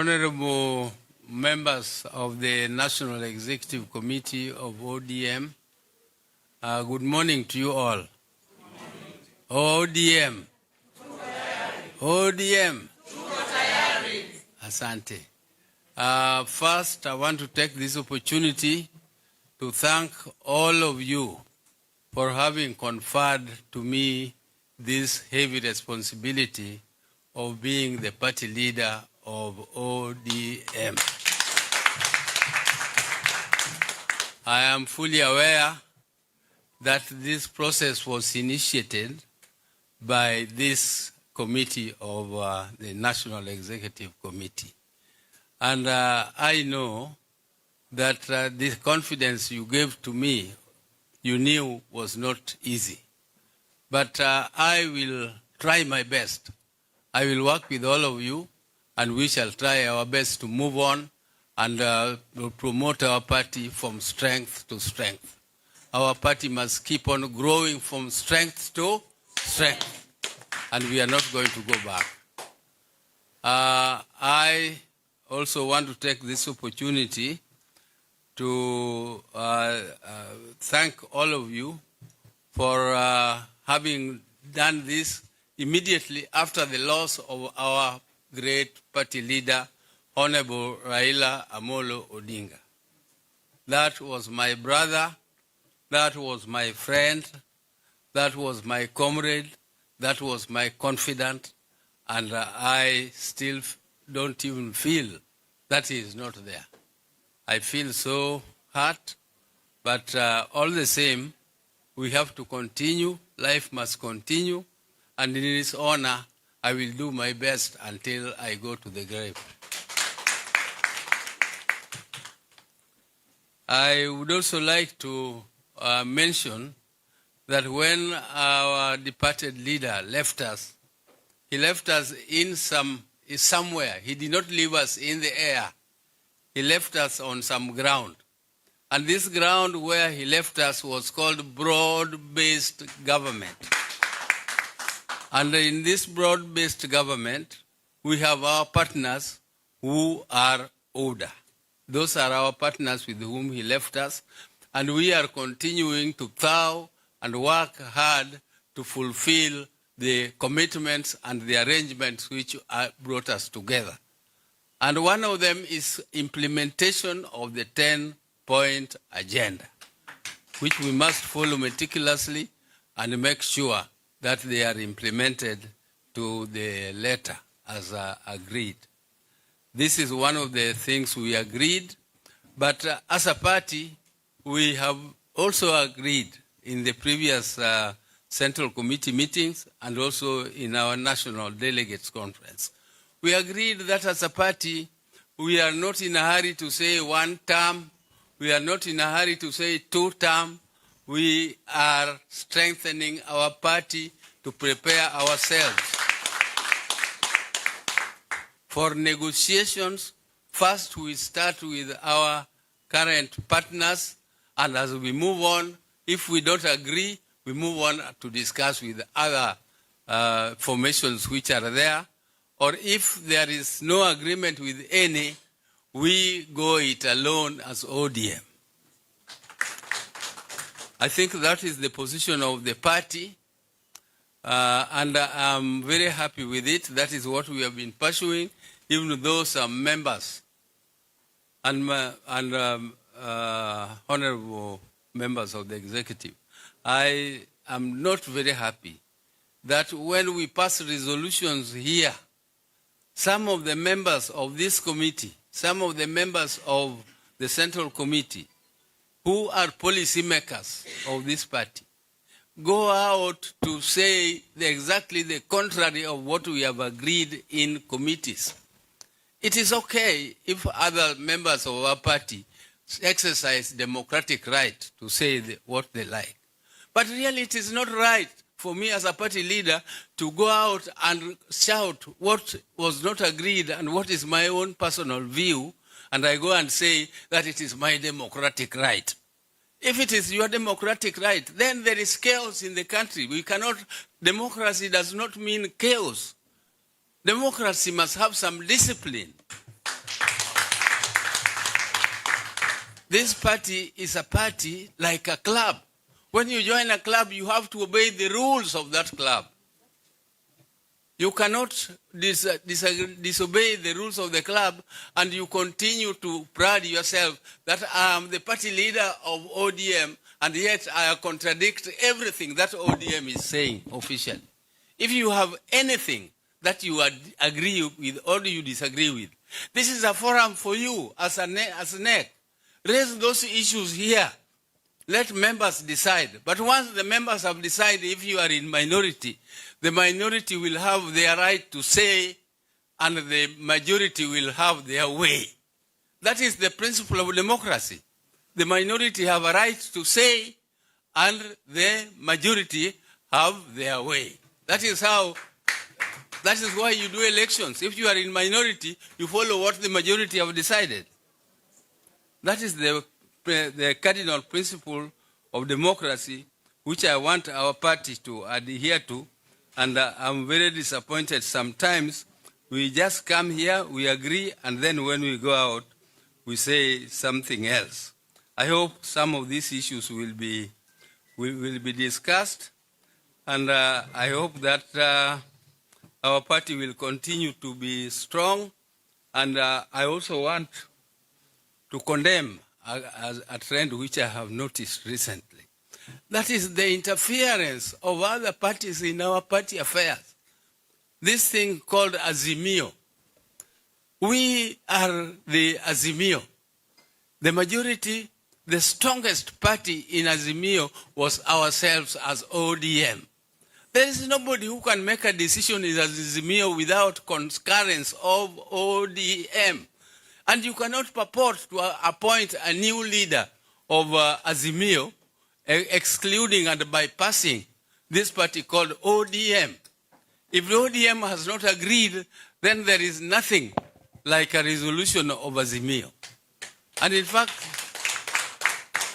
Honorable members of the National Executive Committee of ODM, good morning to you all. ODM. ODM. Asante. First, I want to take this opportunity to thank all of you for having conferred to me this heavy responsibility of being the party leader of ODM. I am fully aware that this process was initiated by this committee of the National Executive Committee. And I know that the confidence you gave to me, you knew was not easy. But I will try my best. I will work with all of you, and we shall try our best to move on and promote our party from strength to strength. Our party must keep on growing from strength to strength, and we are not going to go back. I also want to take this opportunity to thank all of you for having done this immediately after the loss of our great party leader, Honorable Raila Amolo Odinga. That was my brother, that was my friend, that was my comrade, that was my confidant, and I still don't even feel that he is not there. I feel so hurt, but all the same, we have to continue, life must continue, and in his honor, I will do my best until I go to the grave. I would also like to mention that when our departed leader left us, he left us in somewhere. He did not leave us in the air. He left us on some ground. And this ground where he left us was called broad-based government. And in this broad-based government, we have our partners who are older. Those are our partners with whom he left us, and we are continuing to plow and work hard to fulfill the commitments and the arrangements which brought us together. And one of them is implementation of the 10-point agenda, which we must follow meticulously and make sure that they are implemented to the letter as agreed. This is one of the things we agreed, but as a party, we have also agreed in the previous Central Committee meetings and also in our National Delegates Conference. We agreed that as a party, we are not in a hurry to say 1 term, we are not in a hurry to say 2 term. We are strengthening our party to prepare ourselves for negotiations. First, we start with our current partners, and as we move on, if we don't agree, we move on to discuss with other formations which are there. Or if there is no agreement with any, we go it alone as ODM. I think that is the position of the party, and I'm very happy with it. That is what we have been pursuing, even though some members and honorable members of the executive. I am not very happy that when we pass resolutions here, some of the members of this committee, some of the members of the Central Committee, who are policymakers of this party, go out to say exactly the contrary of what we have agreed in committees. It is okay if other members of our party exercise democratic right to say what they like. But really it is not right for me as a party leader to go out and shout what was not agreed and what is my own personal view, and I go and say that it is my democratic right. If it is your democratic right, then there is chaos in the country. Democracy does not mean chaos. Democracy must have some discipline. This party is a party like a club. When you join a club, you have to obey the rules of that club. You cannot disobey the rules of the club and you continue to pride yourself that I am the party leader of ODM and yet I contradict everything that ODM is saying officially. If you have anything that you agree with or you disagree with, this is a forum for you as a NEC. Raise those issues here. Let members decide. But once the members have decided, if you are in minority, the minority will have their right to say and the majority will have their way. That is the principle of democracy. The minority have a right to say and the majority have their way. That is why you do elections. If you are in minority, you follow what the majority have decided. That is the cardinal principle of democracy, which I want our party to adhere to. And I'm very disappointed sometimes. We just come here, we agree, and then when we go out, we say something else. I hope some of these issues will be discussed, and I hope that our party will continue to be strong. And I also want to condemn a trend which I have noticed recently. That is the interference of other parties in our party affairs. This thing called Azimio. We are the Azimio. The majority, the strongest party in Azimio was ourselves as ODM. There is nobody who can make a decision in Azimio without concurrence of ODM. And you cannot purport to appoint a new leader of Azimio, excluding and bypassing this party called ODM. If the ODM has not agreed, then there is nothing like a resolution of Azimio. And in fact,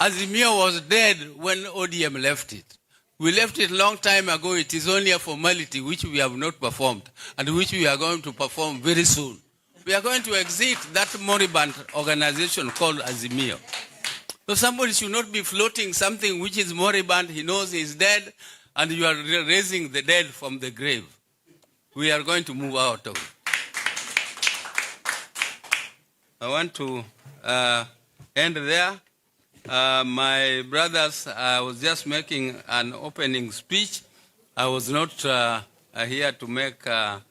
Azimio was dead when ODM left it. We left it a long time ago. It is only a formality which we have not performed and which we are going to perform very soon. We are going to exit that moribund organization called Azimio. So somebody should not be floating something which is moribund, he knows he is dead, and you are raising the dead from the grave. We are going to move out of it. I want to end there. My brothers, I was just making an opening speech. I was not here to make a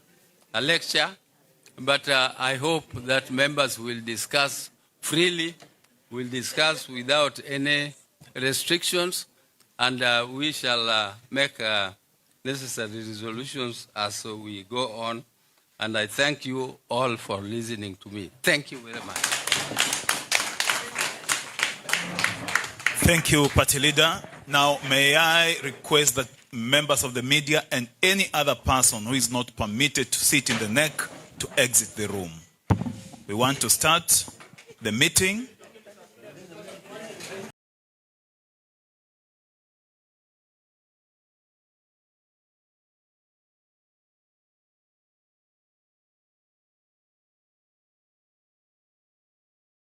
lecture, but I hope that members will discuss freely, will discuss without any restrictions, and we shall make necessary resolutions as we go on. And I thank you all for listening to me. Thank you very much. Thank you, Party Leader. Now, may I request that members of the media and any other person who is not permitted to sit in the NEC to exit the room. We want to start the meeting.